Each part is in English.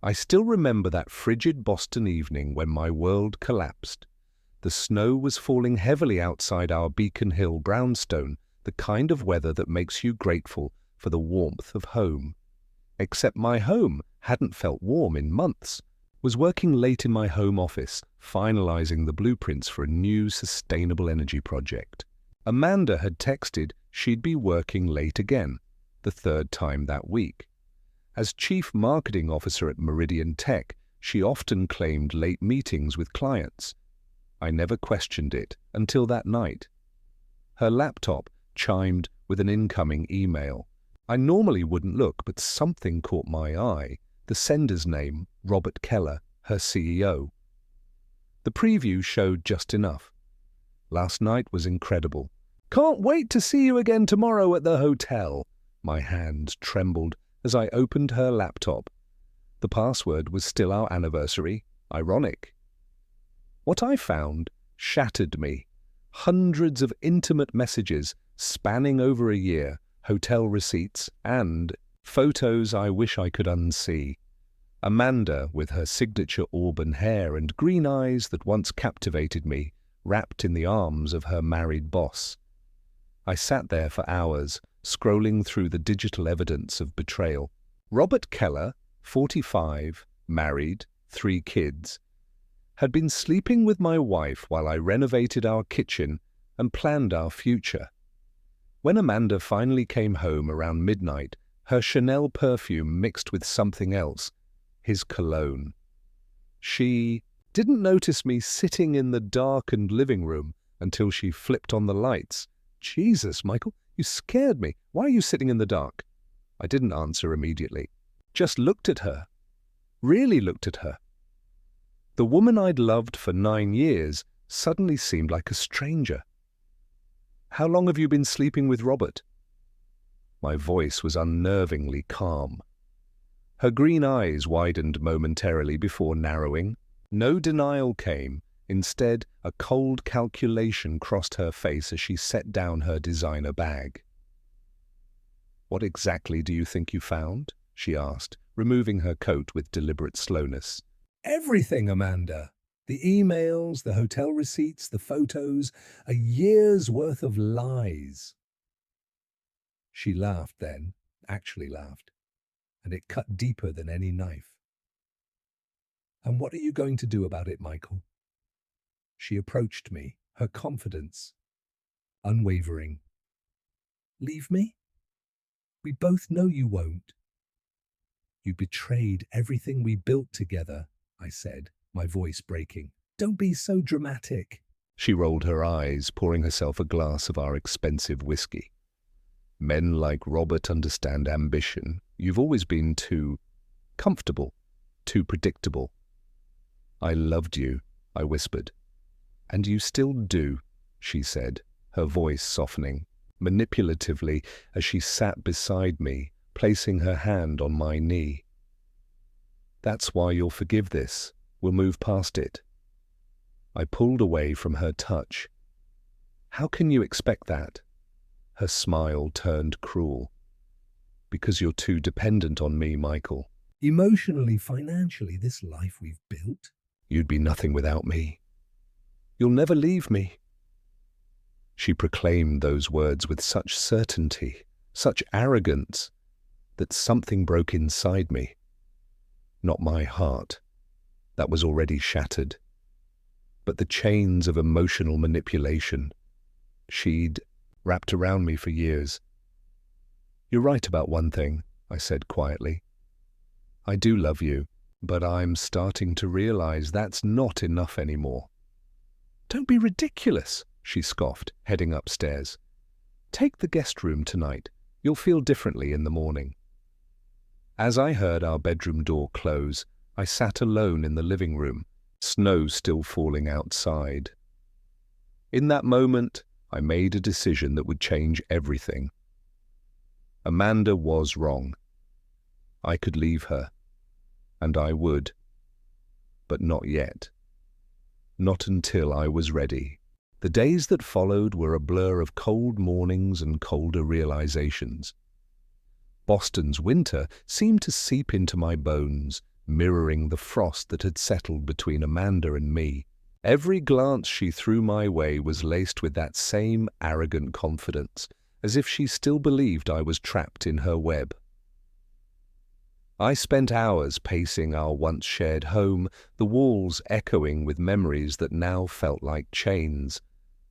I still remember that frigid Boston evening when my world collapsed. The snow was falling heavily outside our Beacon Hill brownstone, the kind of weather that makes you grateful for the warmth of home. Except my home hadn't felt warm in months. Was working late in my home office, finalizing the blueprints for a new sustainable energy project. Amanda had texted she'd be working late again, the third time that week. As Chief Marketing Officer at Meridian Tech, she often claimed late meetings with clients. I never questioned it until that night. Her laptop chimed with an incoming email. I normally wouldn't look, but something caught my eye. The sender's name, Robert Keller, her CEO. The preview showed just enough. Last night was incredible. Can't wait to see you again tomorrow at the hotel. My hands trembled as I opened her laptop. The password was still our anniversary. Ironic. What I found shattered me. Hundreds of intimate messages spanning over a year, hotel receipts, and photos I wish I could unsee. Amanda, with her signature auburn hair and green eyes that once captivated me, wrapped in the arms of her married boss. I sat there for hours, scrolling through the digital evidence of betrayal. Robert Keller, 45, married, 3 kids, had been sleeping with my wife while I renovated our kitchen and planned our future. When Amanda finally came home around midnight, her Chanel perfume mixed with something else, his cologne. She didn't notice me sitting in the darkened living room until she flipped on the lights. Jesus, Michael, you scared me. Why are you sitting in the dark? I didn't answer immediately. Just looked at her. Really looked at her. The woman I'd loved for 9 years suddenly seemed like a stranger. How long have you been sleeping with Robert? My voice was unnervingly calm. Her green eyes widened momentarily before narrowing. No denial came. Instead, a cold calculation crossed her face as she set down her designer bag. What exactly do you think you found? She asked, removing her coat with deliberate slowness. Everything, Amanda. The emails, the hotel receipts, the photos, a year's worth of lies. She laughed then, actually laughed, and it cut deeper than any knife. And what are you going to do about it, Michael? She approached me, her confidence unwavering. Leave me? We both know you won't. You betrayed everything we built together, I said, my voice breaking. Don't be so dramatic. She rolled her eyes, pouring herself a glass of our expensive whiskey. Men like Robert understand ambition. You've always been too comfortable, too predictable. I loved you, I whispered. And you still do, she said, her voice softening, manipulatively as she sat beside me, placing her hand on my knee. That's why you'll forgive this. We'll move past it. I pulled away from her touch. How can you expect that? Her smile turned cruel. Because you're too dependent on me, Michael. Emotionally, financially, this life we've built. You'd be nothing without me. You'll never leave me. She proclaimed those words with such certainty, such arrogance, that something broke inside me. Not my heart. That was already shattered. But the chains of emotional manipulation she'd wrapped around me for years. You're right about one thing, I said quietly. I do love you, but I'm starting to realize that's not enough anymore. Don't be ridiculous, she scoffed, heading upstairs. Take the guest room tonight. You'll feel differently in the morning. As I heard our bedroom door close, I sat alone in the living room, snow still falling outside. In that moment, I made a decision that would change everything. Amanda was wrong. I could leave her, and I would, but not yet. Not until I was ready. The days that followed were a blur of cold mornings and colder realizations. Boston's winter seemed to seep into my bones, mirroring the frost that had settled between Amanda and me. Every glance she threw my way was laced with that same arrogant confidence, as if she still believed I was trapped in her web. I spent hours pacing our once shared home, the walls echoing with memories that now felt like chains.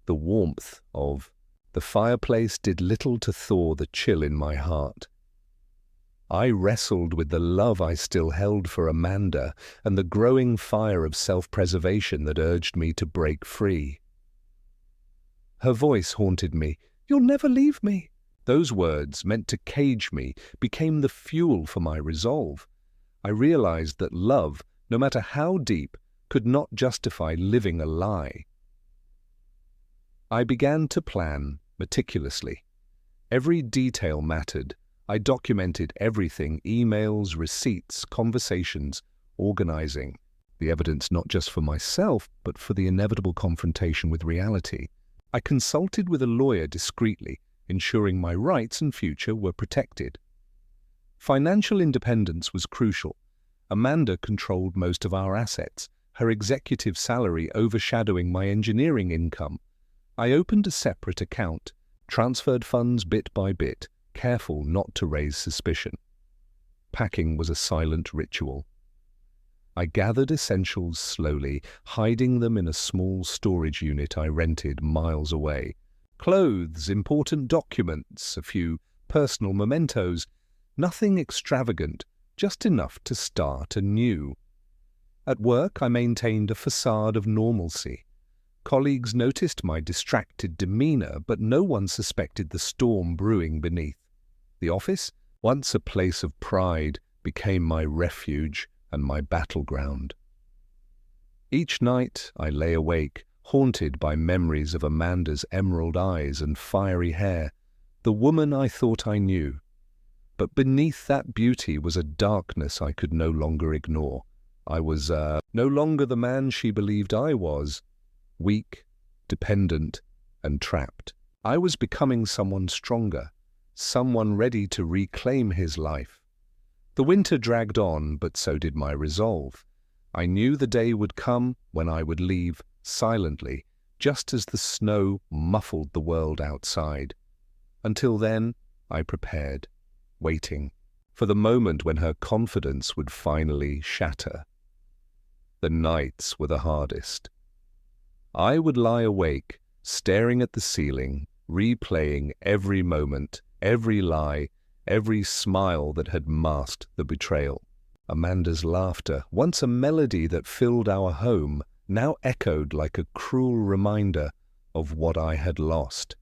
The warmth of the fireplace did little to thaw the chill in my heart. I wrestled with the love I still held for Amanda and the growing fire of self-preservation that urged me to break free. Her voice haunted me. "You'll never leave me." Those words, meant to cage me, became the fuel for my resolve. I realized that love, no matter how deep, could not justify living a lie. I began to plan meticulously. Every detail mattered. I documented everything: emails, receipts, conversations, organizing the evidence not just for myself, but for the inevitable confrontation with reality. I consulted with a lawyer discreetly, ensuring my rights and future were protected. Financial independence was crucial. Amanda controlled most of our assets, her executive salary overshadowing my engineering income. I opened a separate account, transferred funds bit by bit, careful not to raise suspicion. Packing was a silent ritual. I gathered essentials slowly, hiding them in a small storage unit I rented miles away. Clothes, important documents, a few personal mementos, nothing extravagant, just enough to start anew. At work, I maintained a facade of normalcy. Colleagues noticed my distracted demeanor, but no one suspected the storm brewing beneath. The office, once a place of pride, became my refuge and my battleground. Each night I lay awake, haunted by memories of Amanda's emerald eyes and fiery hair, the woman I thought I knew. But beneath that beauty was a darkness I could no longer ignore. I was no longer the man she believed I was, weak, dependent, and trapped. I was becoming someone stronger, someone ready to reclaim his life. The winter dragged on, but so did my resolve. I knew the day would come when I would leave silently, just as the snow muffled the world outside. Until then, I prepared, waiting for the moment when her confidence would finally shatter. The nights were the hardest. I would lie awake, staring at the ceiling, replaying every moment, every lie, every smile that had masked the betrayal. Amanda's laughter, once a melody that filled our home, now echoed like a cruel reminder of what I had lost.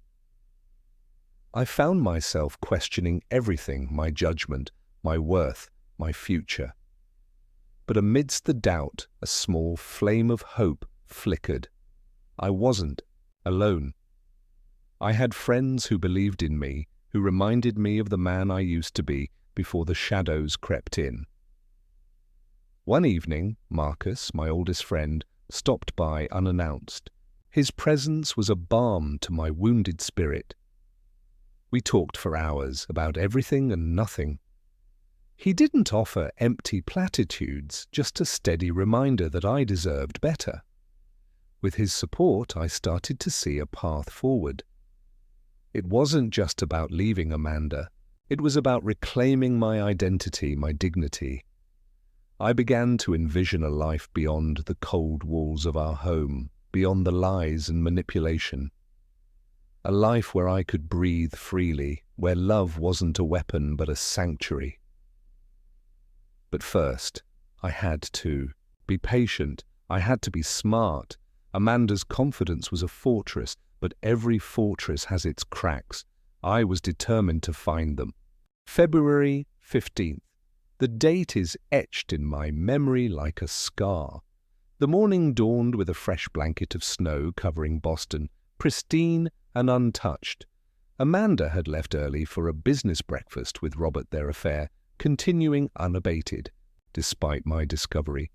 I found myself questioning everything: my judgment, my worth, my future. But amidst the doubt, a small flame of hope flickered. I wasn't alone. I had friends who believed in me, who reminded me of the man I used to be before the shadows crept in. One evening, Marcus, my oldest friend, stopped by unannounced. His presence was a balm to my wounded spirit. We talked for hours about everything and nothing. He didn't offer empty platitudes, just a steady reminder that I deserved better. With his support, I started to see a path forward. It wasn't just about leaving Amanda. It was about reclaiming my identity, my dignity. I began to envision a life beyond the cold walls of our home, beyond the lies and manipulation. A life where I could breathe freely, where love wasn't a weapon but a sanctuary. But first, I had to be patient. I had to be smart. Amanda's confidence was a fortress, but every fortress has its cracks. I was determined to find them. February 15th. The date is etched in my memory like a scar. The morning dawned with a fresh blanket of snow covering Boston, pristine and untouched. Amanda had left early for a business breakfast with Robert, their affair continuing unabated, despite my discovery.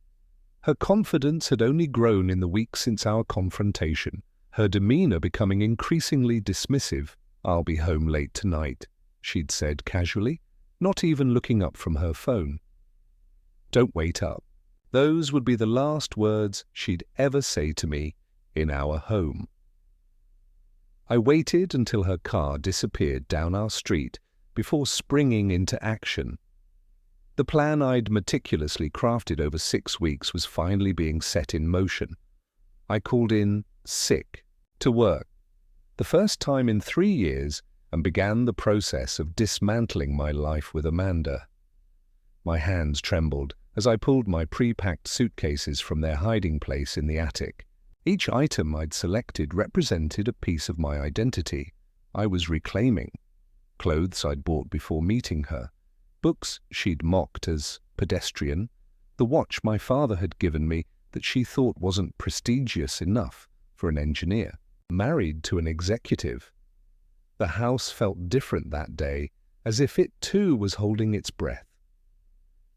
Her confidence had only grown in the weeks since our confrontation, her demeanor becoming increasingly dismissive. "I'll be home late tonight," she'd said casually, not even looking up from her phone. Don't wait up. Those would be the last words she'd ever say to me in our home. I waited until her car disappeared down our street before springing into action. The plan I'd meticulously crafted over 6 weeks was finally being set in motion. I called in sick to work, the first time in 3 years, and began the process of dismantling my life with Amanda. My hands trembled as I pulled my pre-packed suitcases from their hiding place in the attic. Each item I'd selected represented a piece of my identity I was reclaiming. Clothes I'd bought before meeting her, books she'd mocked as pedestrian, the watch my father had given me that she thought wasn't prestigious enough for an engineer, married to an executive. The house felt different that day, as if it too was holding its breath.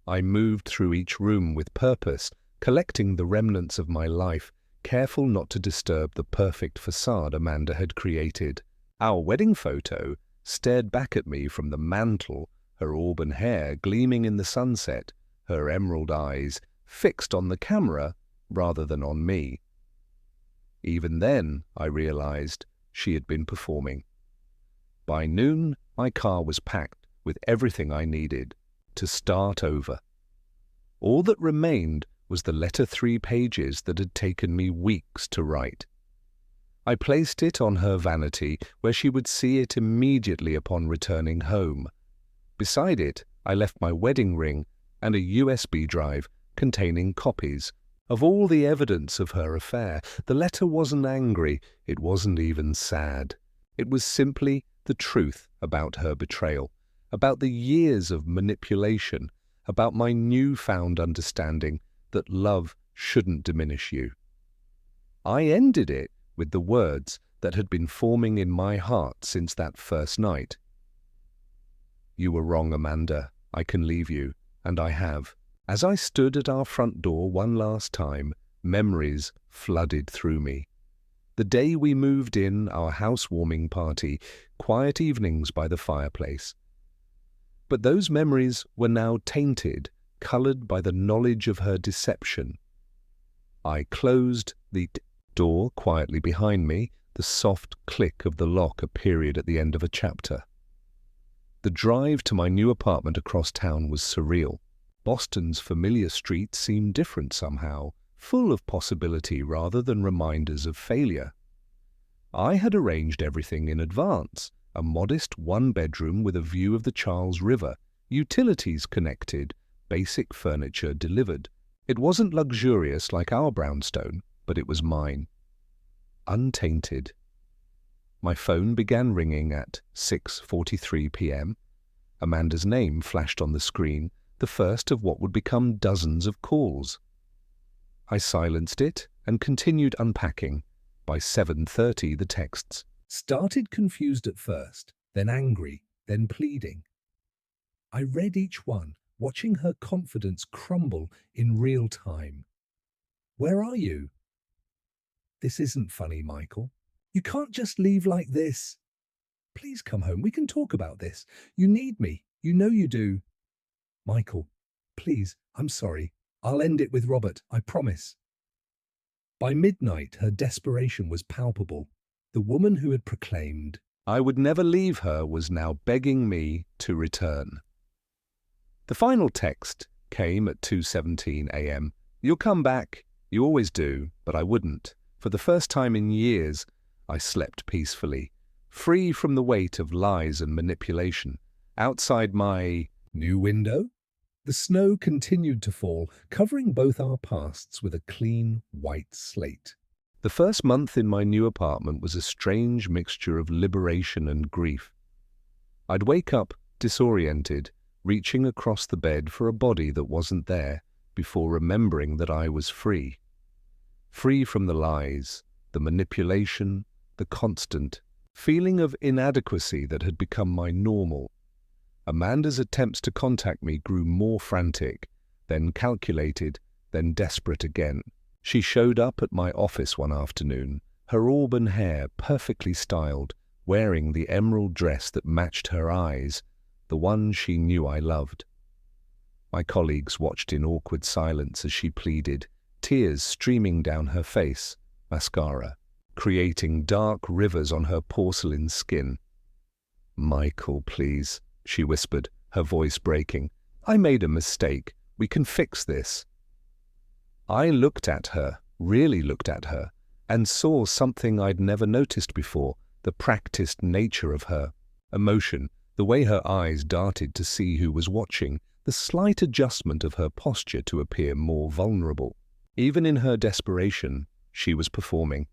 I moved through each room with purpose, collecting the remnants of my life, careful not to disturb the perfect facade Amanda had created. Our wedding photo stared back at me from the mantel, her auburn hair gleaming in the sunset, her emerald eyes fixed on the camera rather than on me. Even then, I realized she had been performing. By noon, my car was packed with everything I needed to start over. All that remained was the letter 3 pages that had taken me weeks to write. I placed it on her vanity, where she would see it immediately upon returning home. Beside it, I left my wedding ring and a USB drive containing copies of all the evidence of her affair. The letter wasn't angry, it wasn't even sad. It was simply the truth about her betrayal, about the years of manipulation, about my newfound understanding that love shouldn't diminish you. I ended it with the words that had been forming in my heart since that first night. You were wrong, Amanda. I can leave you, and I have. As I stood at our front door one last time, memories flooded through me. The day we moved in, our housewarming party, quiet evenings by the fireplace. But those memories were now tainted, colored by the knowledge of her deception. I closed the door quietly behind me, the soft click of the lock a period at the end of a chapter. The drive to my new apartment across town was surreal. Boston's familiar streets seemed different somehow, full of possibility rather than reminders of failure. I had arranged everything in advance, a modest 1-bedroom with a view of the Charles River, utilities connected, basic furniture delivered. It wasn't luxurious like our brownstone, but it was mine. Untainted. My phone began ringing at 6:43 p.m. Amanda's name flashed on the screen, the first of what would become dozens of calls. I silenced it and continued unpacking. By 7:30 the texts started confused at first, then angry, then pleading. I read each one, watching her confidence crumble in real time. Where are you? This isn't funny, Michael. You can't just leave like this. Please come home. We can talk about this. You need me. You know you do. Michael, please, I'm sorry. I'll end it with Robert, I promise. By midnight, her desperation was palpable. The woman who had proclaimed I would never leave her was now begging me to return. The final text came at 2:17 a.m. You'll come back. You always do, but I wouldn't. For the first time in years, I slept peacefully, free from the weight of lies and manipulation. Outside my new window, the snow continued to fall, covering both our pasts with a clean, white slate. The first month in my new apartment was a strange mixture of liberation and grief. I'd wake up disoriented, reaching across the bed for a body that wasn't there, before remembering that I was free. Free from the lies, the manipulation, the constant feeling of inadequacy that had become my normal. Amanda's attempts to contact me grew more frantic, then calculated, then desperate again. She showed up at my office one afternoon, her auburn hair perfectly styled, wearing the emerald dress that matched her eyes, the one she knew I loved. My colleagues watched in awkward silence as she pleaded, tears streaming down her face, mascara, creating dark rivers on her porcelain skin. "Michael, please," she whispered, her voice breaking. "I made a mistake. We can fix this." I looked at her, really looked at her, and saw something I'd never noticed before, the practiced nature of her emotion, the way her eyes darted to see who was watching, the slight adjustment of her posture to appear more vulnerable. Even in her desperation, she was performing.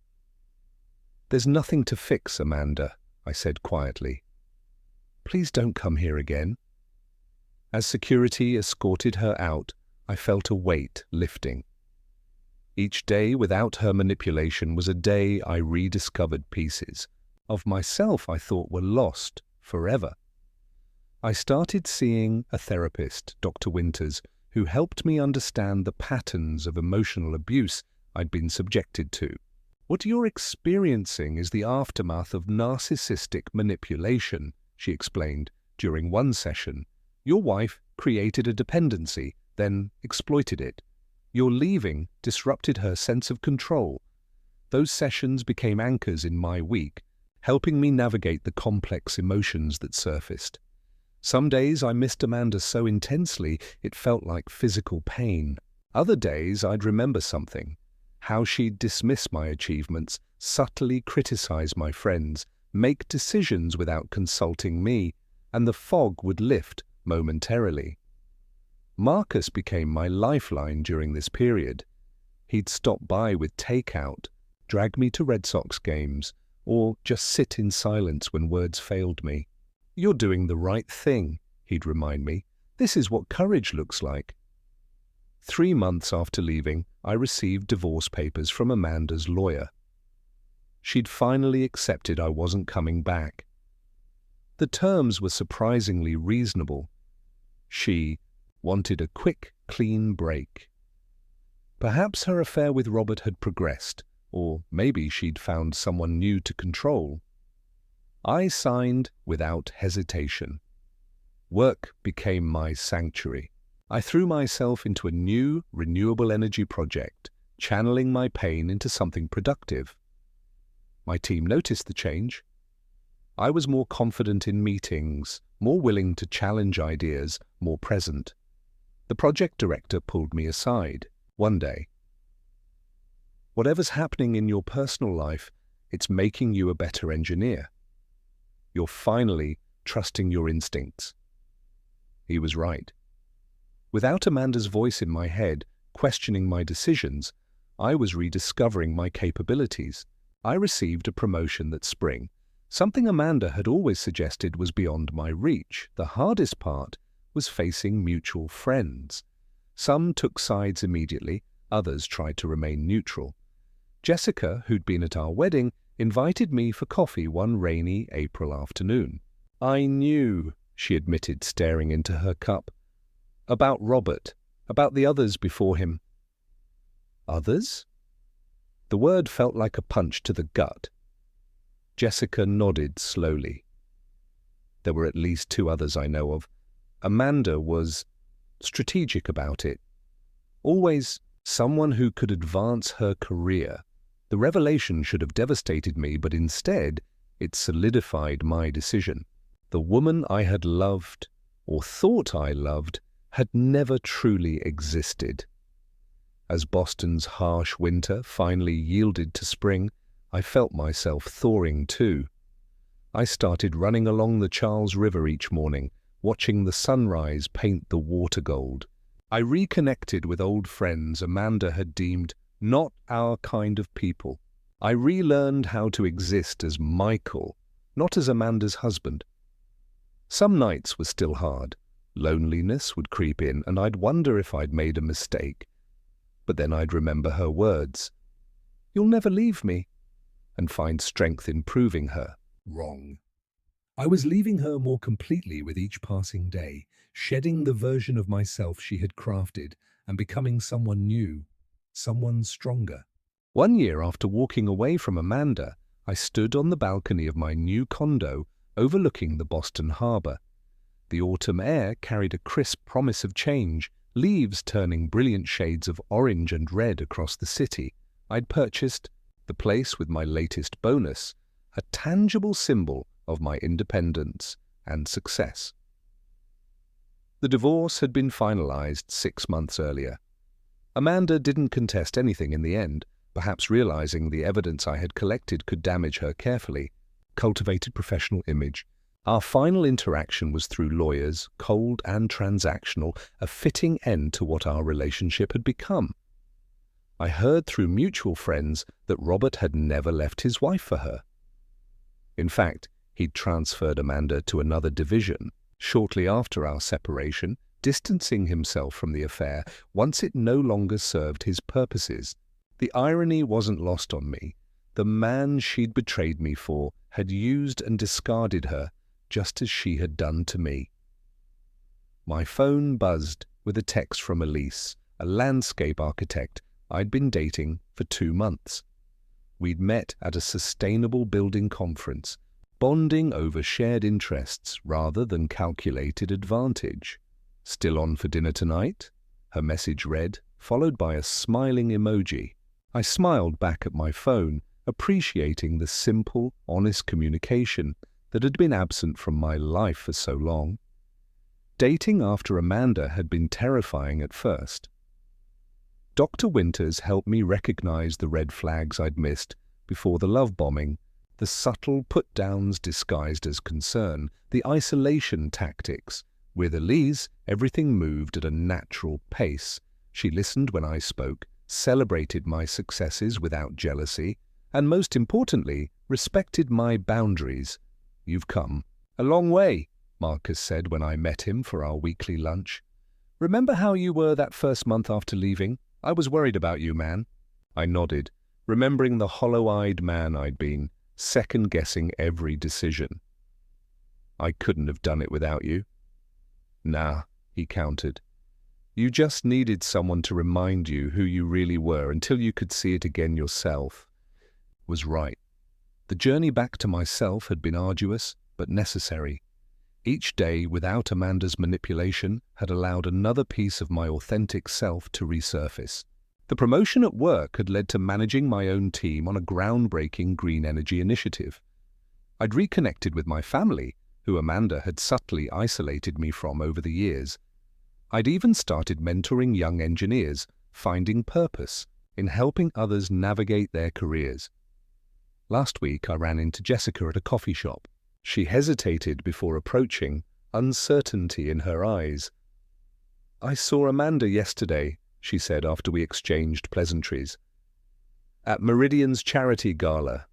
"There's nothing to fix, Amanda," I said quietly. "Please don't come here again." As security escorted her out, I felt a weight lifting. Each day without her manipulation was a day I rediscovered pieces of myself I thought were lost forever. I started seeing a therapist, Dr. Winters, who helped me understand the patterns of emotional abuse I'd been subjected to. "What you're experiencing is the aftermath of narcissistic manipulation," she explained during one session. "Your wife created a dependency, then exploited it. Your leaving disrupted her sense of control. Those sessions became anchors in my week, helping me navigate the complex emotions that surfaced. Some days I missed Amanda so intensely it felt like physical pain. Other days I'd remember something, how she'd dismiss my achievements, subtly criticize my friends, make decisions without consulting me, and the fog would lift momentarily. Marcus became my lifeline during this period. He'd stop by with takeout, drag me to Red Sox games, or just sit in silence when words failed me. "You're doing the right thing," he'd remind me. "This is what courage looks like." 3 months after leaving, I received divorce papers from Amanda's lawyer. She'd finally accepted I wasn't coming back. The terms were surprisingly reasonable. She wanted a quick, clean break. Perhaps her affair with Robert had progressed, or maybe she'd found someone new to control. I signed without hesitation. Work became my sanctuary. I threw myself into a new, renewable energy project, channeling my pain into something productive. My team noticed the change. I was more confident in meetings, more willing to challenge ideas, more present. The project director pulled me aside one day. "Whatever's happening in your personal life, it's making you a better engineer. You're finally trusting your instincts." He was right. Without Amanda's voice in my head, questioning my decisions, I was rediscovering my capabilities. I received a promotion that spring. Something Amanda had always suggested was beyond my reach. The hardest part was facing mutual friends. Some took sides immediately, others tried to remain neutral. Jessica, who'd been at our wedding, invited me for coffee one rainy April afternoon. "I knew," she admitted, staring into her cup, "about Robert, about the others before him." "Others?" The word felt like a punch to the gut. Jessica nodded slowly. "There were at least 2 others I know of. Amanda was strategic about it. Always someone who could advance her career. The revelation should have devastated me, but instead it solidified my decision. The woman I had loved, or thought I loved, had never truly existed. As Boston's harsh winter finally yielded to spring, I felt myself thawing too. I started running along the Charles River each morning, watching the sunrise paint the water gold. I reconnected with old friends Amanda had deemed not our kind of people. I relearned how to exist as Michael, not as Amanda's husband. Some nights were still hard. Loneliness would creep in, and I'd wonder if I'd made a mistake. But then I'd remember her words, "You'll never leave me," and find strength in proving her wrong. I was leaving her more completely with each passing day, shedding the version of myself she had crafted and becoming someone new, someone stronger. One year after walking away from Amanda, I stood on the balcony of my new condo overlooking the Boston harbor. The autumn air carried a crisp promise of change, leaves turning brilliant shades of orange and red across the city. I'd purchased the place with my latest bonus, a tangible symbol of my independence and success. The divorce had been finalized 6 months earlier. Amanda didn't contest anything in the end, perhaps realizing the evidence I had collected could damage her carefully cultivated professional image. Our final interaction was through lawyers, cold and transactional, a fitting end to what our relationship had become. I heard through mutual friends that Robert had never left his wife for her. In fact, he'd transferred Amanda to another division shortly after our separation, distancing himself from the affair once it no longer served his purposes. The irony wasn't lost on me. The man she'd betrayed me for had used and discarded her just as she had done to me. My phone buzzed with a text from Elise, a landscape architect I'd been dating for 2 months. We'd met at a sustainable building conference, bonding over shared interests rather than calculated advantage. "Still on for dinner tonight?" her message read, followed by a smiling emoji. I smiled back at my phone, appreciating the simple, honest communication that had been absent from my life for so long. Dating after Amanda had been terrifying at first. Dr. Winters helped me recognize the red flags I'd missed before the love bombing, the subtle put-downs disguised as concern, the isolation tactics. With Elise, everything moved at a natural pace. She listened when I spoke, celebrated my successes without jealousy, and most importantly, respected my boundaries. "You've come a long way," Marcus said when I met him for our weekly lunch. "Remember how you were that first month after leaving? I was worried about you, man." I nodded, remembering the hollow-eyed man I'd been, second-guessing every decision. "I couldn't have done it without you." "Nah," he countered. "You just needed someone to remind you who you really were until you could see it again yourself." Was right. The journey back to myself had been arduous, but necessary. Each day, without Amanda's manipulation, had allowed another piece of my authentic self to resurface. The promotion at work had led to managing my own team on a groundbreaking green energy initiative. I'd reconnected with my family, who Amanda had subtly isolated me from over the years. I'd even started mentoring young engineers, finding purpose in helping others navigate their careers. Last week, I ran into Jessica at a coffee shop. She hesitated before approaching, uncertainty in her eyes. "I saw Amanda yesterday," she said after we exchanged pleasantries, "at Meridian's charity gala."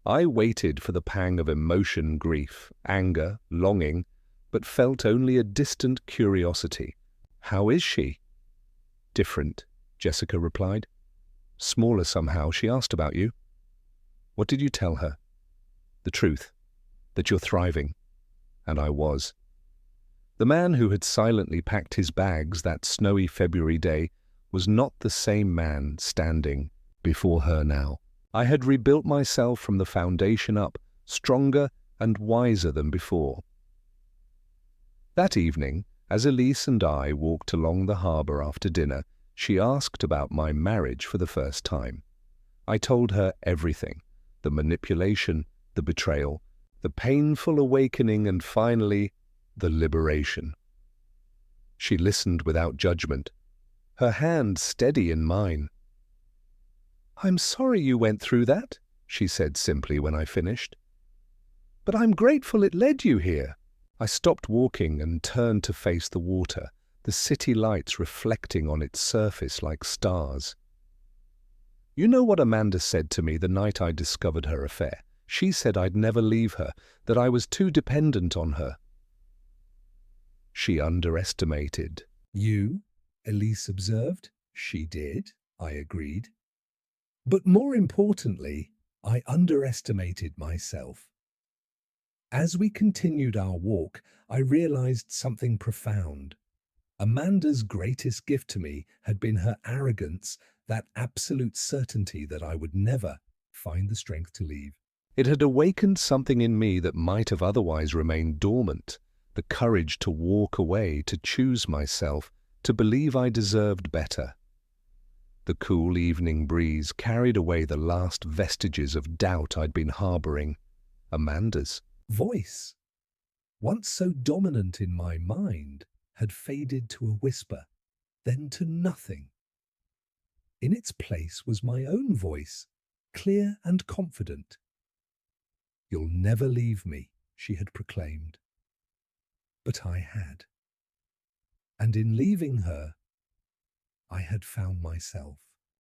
I waited for the pang of emotion, grief, anger, longing, but felt only a distant curiosity. "How is she?" "Different," Jessica replied. "Smaller somehow. She asked about you." "What did you tell her?" "The truth, that you're thriving." And I was. The man who had silently packed his bags that snowy February day was not the same man standing before her now. I had rebuilt myself from the foundation up, stronger and wiser than before. That evening, as Elise and I walked along the harbour after dinner, she asked about my marriage for the first time. I told her everything: the manipulation, the betrayal, the painful awakening, and finally, the liberation. She listened without judgment, her hand steady in mine. "I'm sorry you went through that," she said simply when I finished. "But I'm grateful it led you here." I stopped walking and turned to face the water, the city lights reflecting on its surface like stars. "You know what Amanda said to me the night I discovered her affair? She said I'd never leave her, that I was too dependent on her." "She underestimated you," Elise observed. "She did," I agreed. "But more importantly, I underestimated myself." As we continued our walk, I realized something profound. Amanda's greatest gift to me had been her arrogance, that absolute certainty that I would never find the strength to leave. It had awakened something in me that might have otherwise remained dormant, the courage to walk away, to choose myself, to believe I deserved better. The cool evening breeze carried away the last vestiges of doubt I'd been harboring. Amanda's voice, once so dominant in my mind, had faded to a whisper, then to nothing. In its place was my own voice, clear and confident. "You'll never leave me," she had proclaimed. But I had. And in leaving her, I had found myself.